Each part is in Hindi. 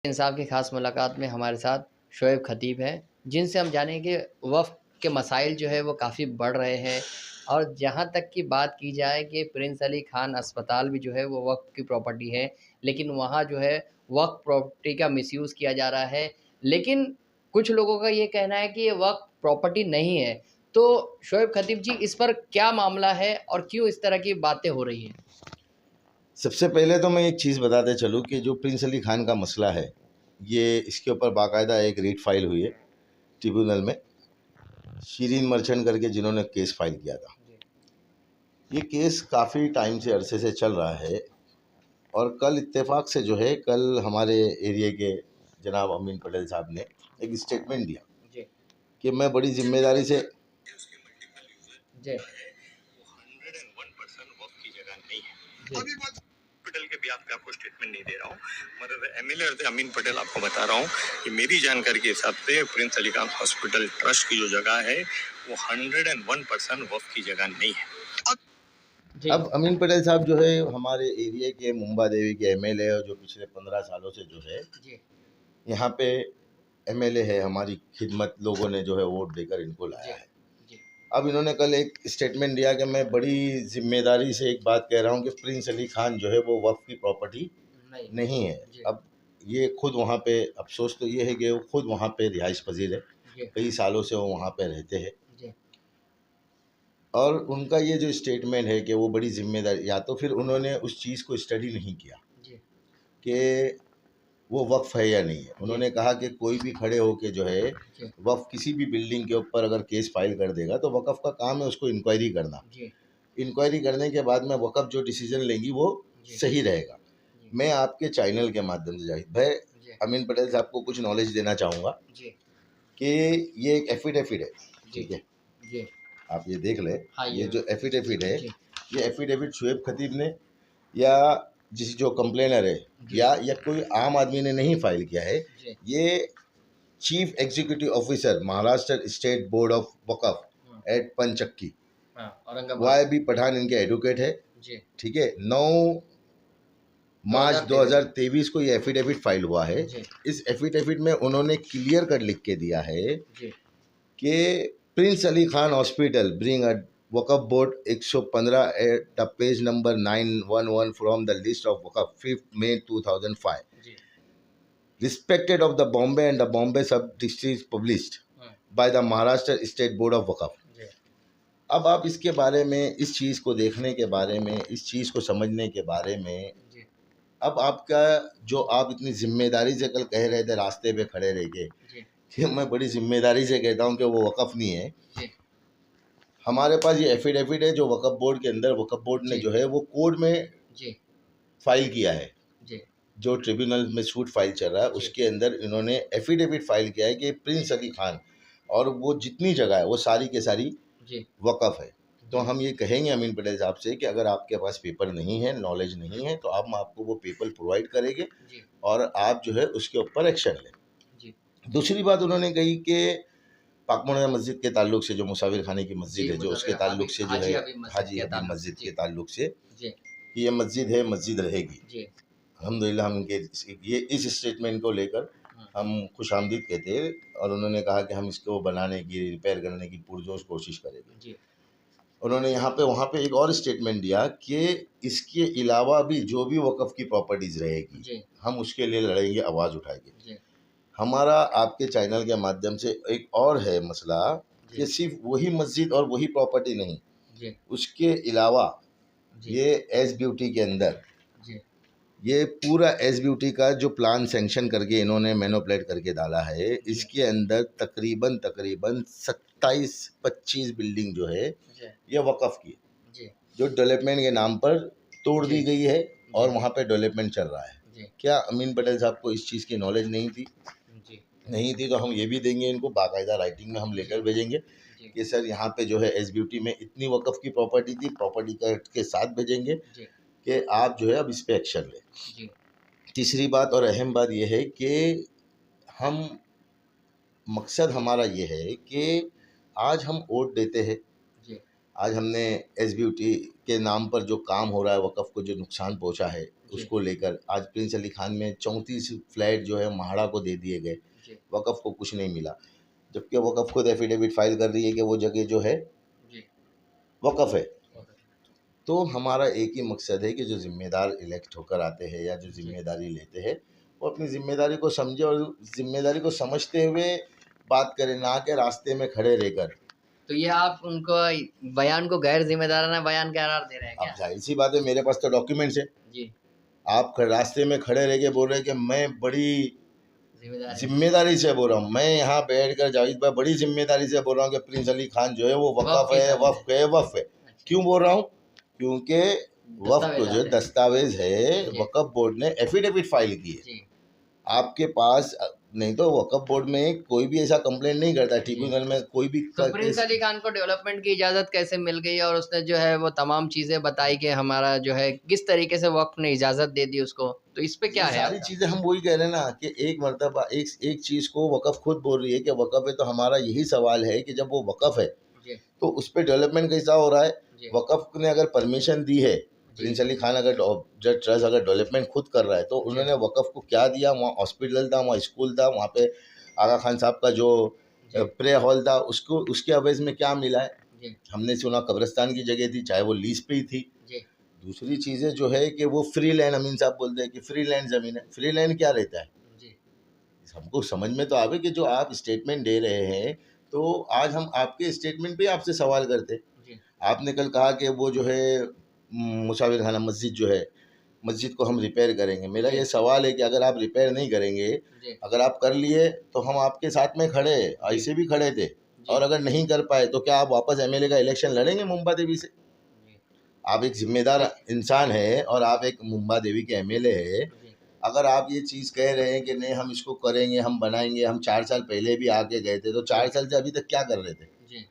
इंसाफ की ख़ास मुलाकात में हमारे साथ शोएब खतीब हैं, जिनसे हम जानेंगे वक़्फ़ के मसाइल जो है वो काफ़ी बढ़ रहे हैं। और जहाँ तक की बात की जाए कि प्रिंस अली खान अस्पताल भी जो है वो वक़्फ़ की प्रॉपर्टी है, लेकिन वहाँ जो है वक़्फ़ प्रॉपर्टी का मिसयूज़ किया जा रहा है। लेकिन कुछ लोगों का ये कहना है कि ये वक़्फ़ प्रॉपर्टी नहीं है। तो शोएब खतीब जी, इस पर क्या मामला है और क्यों इस तरह की बातें हो रही हैं? सबसे पहले तो मैं एक चीज़ बताते चलूँ कि जो प्रिंस अली खान का मसला है, ये इसके ऊपर बाकायदा एक रीट फाइल हुई है ट्रिब्यूनल में। शीरीन मर्चेंट करके जिन्होंने केस फाइल किया था, ये केस काफ़ी टाइम से अरसे से चल रहा है। और कल इत्तेफाक से जो है, कल हमारे एरिया के जनाब अमीन पटेल साहब ने एक स्टेटमेंट दिया जी, कि मैं बड़ी जिम्मेदारी से जी, 101% वक्त की जगह नहीं है। जी, अभी बात पटेल के बिहाफ पे आपको स्टेटमेंट नहीं दे रहा हूँ, मगर एमएलए अमीन पटेल आपको बता रहा हूँ कि मेरी जानकारी के हिसाब से Prince Ali Khan hospital trust की जो जगह है वो 101% वक्त की जगह नहीं है। जी, अब अमीन पटेल साहब जो है हमारे एरिया के मुंबा देवी के एमएलए है, जो पिछले 15 सालों से जो है जी, यहाँ पे एमएलए है। हमारी खिदमत लोगों ने जो है वोट देकर इनको जी, लाया है। जी, अब इन्होंने कल एक स्टेटमेंट दिया कि मैं बड़ी जिम्मेदारी से एक बात कह रहा हूँ कि प्रिंस अली खान जो है वो वक्फ की प्रॉपर्टी नहीं, नहीं है। जी, अब ये खुद वहाँ पे, अफसोस तो ये है कि वो खुद वहाँ पे रिहाइश पजीर है, जी, कई सालों से वो वहाँ पे रहते हैं। जी, और उनका ये जो स्टेटमेंट है कि वो बड़ी जिम्मेदारी, या तो फिर उन्होंने उस चीज़ को स्टडी नहीं किया जी, कि वो वक्फ है या नहीं है। जी, उन्होंने कहा कि कोई भी खड़े होके जो है जी, वक्फ किसी भी बिल्डिंग के ऊपर अगर केस फाइल कर देगा तो वक्फ का काम है उसको इंक्वायरी करना। जी, इंक्वायरी करने के बाद में वक्फ जो डिसीजन लेंगी वो जी, सही रहेगा। जी, मैं आपके चैनल के माध्यम से जाहिद भाई जी, अमीन पटेल साहब को कुछ नॉलेज देना चाहूँगा जी, कि ये एक एफिडेविट है, जी, ठीक है, जी, आप ये देख लें। हाँ, ये जो एफिडेविट है, जी, ये एफिडेविट शुएब खतीब ने या जिस जो कंप्लेनर है जी, या कोई आम आदमी ने नहीं फाइल किया है। जी, ये chief executive officer Maharashtra state board of Waqf हाँ, एट पंचक्की, हाँ, औरंगाबाद, वाई बी पठान इनके एडवोकेट है। जी, ठीक है, 9 मार्च 2023, 2023 को ये एफिडेविट फाइल हुआ है। जी, इस एफिडेविट में उन्होंने क्लियर कर लिख के दिया है जी, कि Prince Ali Khan hospital bring a Waqf board 115 at the page number 911 from the list of Waqf 5 May 2005 जी, respected of the Bombay and the Bombay sub districts published हाँ, by the Maharashtra State Board of Waqf। जी, अब आप इसके बारे में, इस चीज़ को देखने के बारे में, इस चीज़ को समझने के बारे में, जी, अब आपका जो आप इतनी जिम्मेदारी से कल कह रहे थे रास्ते पे खड़े रह के जी, कि मैं बड़ी जिम्मेदारी से कहता हूँ कि वो वक़फ़ नहीं है। जी, हमारे पास ये एफिडेविट है जो वक़फ़ बोर्ड के अंदर, वक़फ़ बोर्ड ने जी, जो है वो कोर्ट में जी, फाइल किया है। जी, जो ट्रिब्यूनल में सूट फाइल चल रहा है जी, उसके अंदर इन्होंने एफिडेविट फाइल किया है कि प्रिंस अली खान और वो जितनी जगह है वो सारी के सारी जी, वक़फ़ है। तो जी, हम ये कहेंगे अमीन पटेल साहब से कि अगर आपके पास पेपर नहीं है, नॉलेज नहीं है, तो हम आपको वो पेपर प्रोवाइड करेंगे जी, और आप जो है उसके ऊपर एक्शन लें। जी, दूसरी बात उन्होंने कही कि पाक मोहम्मद मस्जिद के ताल्लुक से, जो मुसाविर खाने की जी, मस्जिद है, जो उसके मुसाफिर ताल्लुक से जो हाजी है हबीब मस्जिद हाजी के हबीब ताल्लुक से, मस्जिद के जी, ताल्लुक से, जी, कि ये मस्जिद है, मस्जिद रहेगी। जी, अल्हम्दुलिल्लाह हम इनके ये इस स्टेटमेंट को लेकर हाँ, हम खुशामदीद कहते हैं। और उन्होंने कहा कि हम इसको बनाने की, रिपेयर करने की पुरजोश कोशिश करेंगे। जी, उन्होंने यहाँ पे वहाँ पे एक और स्टेटमेंट दिया कि इसके अलावा भी जो भी वक़्फ़ की प्रॉपर्टीज़ रहेगी, जी, हम उसके लिए लड़ेंगे, आवाज़ उठाएंगे। जी, हमारा आपके चैनल के माध्यम से एक और है मसला जी, कि सिर्फ वही मस्जिद और वही प्रॉपर्टी नहीं, जी, उसके अलावा जी, ये एस ब्यूटी के अंदर जी, ये पूरा एस ब्यूटी का जो प्लान सैंक्शन करके इन्होंने मैनिपुलेट करके डाला है, जी, इसके अंदर तकरीबन तकरीबन 27-25 बिल्डिंग जो है जी, ये वक़्फ़ की है, जी, जो डेवलपमेंट के नाम पर तोड़ जी, दी गई है और जी, वहाँ पे डेवलपमेंट चल रहा है। जी, क्या अमीन पटेल साहब को इस चीज़ की नॉलेज नहीं थी? जी, नहीं थी तो हम ये भी देंगे इनको, बाकायदा राइटिंग में हम लेटर जी, भेजेंगे जी, कि सर यहाँ पे जो है एस ब्यूटी में इतनी वक़्फ़ की प्रॉपर्टी थी, प्रॉपर्टी का के साथ भेजेंगे जी, कि आप जो है अब इस पे एक्शन लें। जी, तीसरी बात और अहम बात ये है कि हम, मकसद हमारा ये है कि आज हम वोट देते हैं। जी, आज हमने एस ब्यूटी के नाम पर जो काम हो रहा है, वक़्फ़ को जो नुकसान पहुँचा है, जी, उसको लेकर आज प्रिंस अली खान में 34 फ्लैट जो है म्हाड़ा को दे दिए गए। जी, वक़्फ़ को कुछ नहीं मिला। जबकि वक़्फ़ खुद एफ़िडेविट फ़ाइल कर रही है कि वो जगह जो है जी। वक़्फ़ है। ओके। तो हमारा एक ही मकसद है कि जो ज़िम्मेदार इलेक्ट होकर आते हैं या जो जी। ज़िम्मेदारी लेते हैं, वो अपनी ज़िम्मेदारी को समझें और ज़िम्मेदारी को समझते हुए बात करें, ना कि रास्ते में खड़े रहकर। तो ये आप उनको बयान को गैर ज़िम्मेदाराना बयान करार दे रहे हैं अब क्या? ज़ाहिर-सी बात है, मेरे पास तो डॉक्यूमेंट्स हैं। जी, आप ख रास्ते में खड़े रह के बोल रहे हैं कि मैं बड़ी ज़िम्मेदारी से ज़िम्मेदारी से बोल रहा हूँ। मैं यहाँ बैठकर जावेद भाई बड़ी ज़िम्मेदारी से बोल रहा हूँ कि प्रिंस अली खान जो है वो वक़्फ़ वक़्फ़ की है, ज़मीन है। वफ़्क़ है, वफ़्फ़ है। अच्छा, क्यों बोल रहा हूँ? क्योंकि वफ़्क़ जो दस्तावेज़ात है। दस्तावेज़ है, जी, वक़्फ़ बोर्ड ने एफ़िडेविट फ़ाइल की है। जी, आपके पास नहीं तो वक़्फ़ बोर्ड में कोई भी ऐसा कंप्लेंट नहीं करता, जी। ट्रिब्यूनल में कोई भी तो क प्रिंस केस। अली खान को डेवलपमेंट की इजाज़त कैसे मिल गई और उसने जो है वो तमाम चीज़ें बताई कि हमारा जो है किस तरीके से वक़्फ़ ने इजाज़त दे दी उसको? तो इस पे ये क्या है सारी आपका? चीज़ें हम वही कह रहे हैं ना कि एक मर्तबा एक एक चीज़ को वक़्फ़ खुद बोल रही है कि वक़्फ़ है, तो हमारा यही सवाल है कि जब वो वक़्फ़ है, जी, तो उस पे डेवलपमेंट कैसा हो रहा है? जी, वक़्फ़ ने अगर परमिशन दी है, जी, प्रिंस अली खान अगर जो ट्रस्ट अगर डेवलपमेंट खुद कर रहा है, तो जी, उन्होंने वक़्फ़ को क्या दिया? वहाँ हॉस्पिटल था, वहाँ स्कूल था, वहाँ पे आगा खान साहब का जो जी, प्रे हॉल था, उसको उसके एवज़ में क्या मिला है? जी, हमने सुना कब्रिस्तान की जगह थी, चाहे वो लीज़ पे ही थी। जी, दूसरी चीज़ें जो है कि वो फ्री लैंड, अमीन साहब बोलते हैं कि फ्री लैंड ज़मीन है। फ्री लैंड क्या रहता है? जी, हमको समझ में तो आवे कि जो आप स्टेटमेंट दे रहे हैं, तो आज हम आपके स्टेटमेंट पे आपसे सवाल करते हैं। जी, आपने कल कहा कि वो जो है मुसाविर खाना मस्जिद जो है, मस्जिद को हम रिपेयर करेंगे। मेरा जी, ये सवाल है कि अगर आप रिपेयर नहीं करेंगे, जी, अगर आप कर लिए तो हम आपके साथ में खड़े हैं, जी, ऐसे भी खड़े थे। और जी, अगर नहीं कर पाए तो क्या आप वापस एमएलए का इलेक्शन लड़ेंगे मुंबा देवी से? जी, आप एक ज़िम्मेदार जी, इंसान हैं और आप एक मुंबा देवी के एमएलए हैं। जी, अगर आप ये चीज़ कह रहे हैं कि नहीं हम इसको करेंगे, हम बनाएँगे, हम 4 साल पहले भी आके गए थे, तो 4 जी, साल से अभी तक क्या कर रहे थे? जी।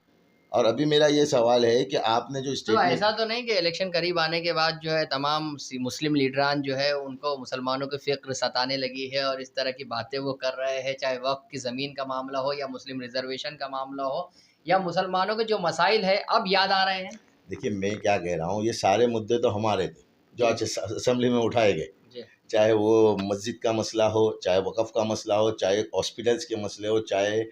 और अभी मेरा ये सवाल है कि आपने जो तो स्टेटमेंट। ऐसा तो नहीं कि इलेक्शन करीब आने के बाद जो है तमाम मुस्लिम लीडरान जो है उनको मुसलमानों की फ़िक्र सताने लगी है और इस तरह की बातें वो कर रहे हैं, चाहे वक़्फ़ की ज़मीन का मामला हो या मुस्लिम रिज़र्वेशन का मामला हो या मुसलमानों के जो मसाइल है अब याद आ रहे हैं? देखिए, मैं क्या कह रहा हूँ, ये सारे मुद्दे तो हमारे थे, जो जी, आज असेंबली में उठाए गए। जी, चाहे वो मस्जिद का मसला हो, चाहे वक़्फ़ का मसला हो, चाहे हॉस्पिटल्स के मसले हो, चाहे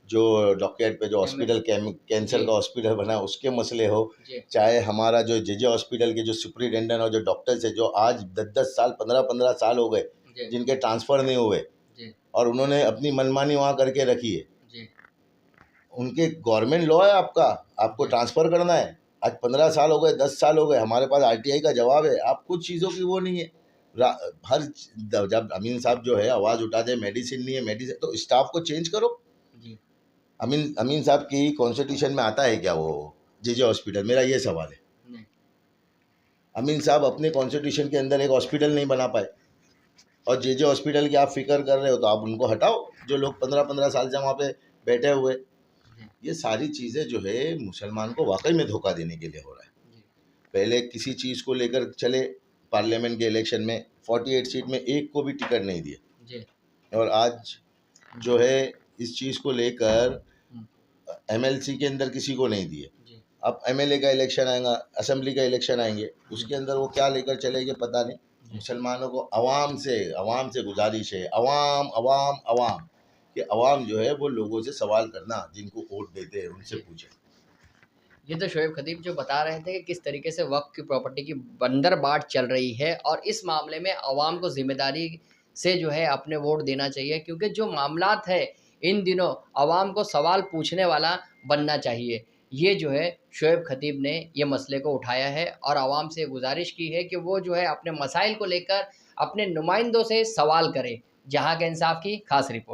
जो डॉकयार्ड पे जो एम हॉस्पिटल कैंसर जी, का हॉस्पिटल बना है उसके मसले हो, जी, चाहे हमारा जो जेजे हॉस्पिटल के जो सुपरिटेंडेंट और जो डॉक्टर्स हैं, जो आज 10-10 साल, 15-15 साल हो गए, जी, जिनके ट्रांसफ़र नहीं हुए जी, और उन्होंने अपनी मनमानी वहाँ करके रखी है। जी, उनके गवर्नमेंट लॉ है आपका, आपको जी, ट्रांसफ़र करना है। आज 15 साल हो गए, 10 साल हो गए, हमारे पास आरटीआई का जवाब है। आप कुछ चीज़ों की वो नहीं है। रा हर जब अमीन साहब जो है आवाज़ उठाते हैं, मेडिसिन नहीं है, मेडिसिन तो स्टाफ को चेंज करो। जी, अमीन अमीन साहब की कॉन्स्टिट्यूशन में आता है क्या वो जेजे हॉस्पिटल? मेरा ये सवाल है। नहीं, अमीन साहब अपने कॉन्स्टिट्यूशन के अंदर एक हॉस्पिटल नहीं बना पाए और जेजे हॉस्पिटल की आप फ़िक्र कर रहे हो, तो आप उनको हटाओ, जो लोग 15-15 साल से वहाँ पे बैठे हुए। जी, ये सारी चीज़ें जो है मुसलमान को वाक़ई में धोखा देने के लिए हो रहा है। जी, पहले किसी चीज़ को लेकर चले, पार्लियामेंट के इलेक्शन में 48 सीट में एक को भी टिकट नहीं दिए जी, और आज जो है इस चीज़ को लेकर हुँ, एमएलसी के अंदर किसी को नहीं दिए। जी, अब एमएलए का इलेक्शन आएगा, असेंबली का इलेक्शन आएंगे, जी, उसके अंदर वो क्या लेकर चलेंगे पता नहीं। जी। मुसलमानों को अवाम से गुजारिश है, अवाम अवाम अवाम कि अवाम जो है वो लोगों से सवाल करना, जिनको वोट देते हैं उनसे जी। पूछे। ये तो शोएब खतीब जो बता रहे थे कि किस तरीके से वक़्फ़ की प्रॉपर्टी की बंदरबाट चल रही है और इस मामले में अवाम को ज़िम्मेदारी से जो है अपने वोट देना चाहिए क्योंकि जो मामलात है, इन दिनों अवाम को सवाल पूछने वाला बनना चाहिए। ये जो है शोएब खतीब ने ये मसले को उठाया है और अवाम से गुज़ारिश की है कि वो जो है अपने मसाइल को लेकर अपने नुमाइंदों से सवाल करें। जहाँ के इंसाफ की ख़ास रिपोर्ट।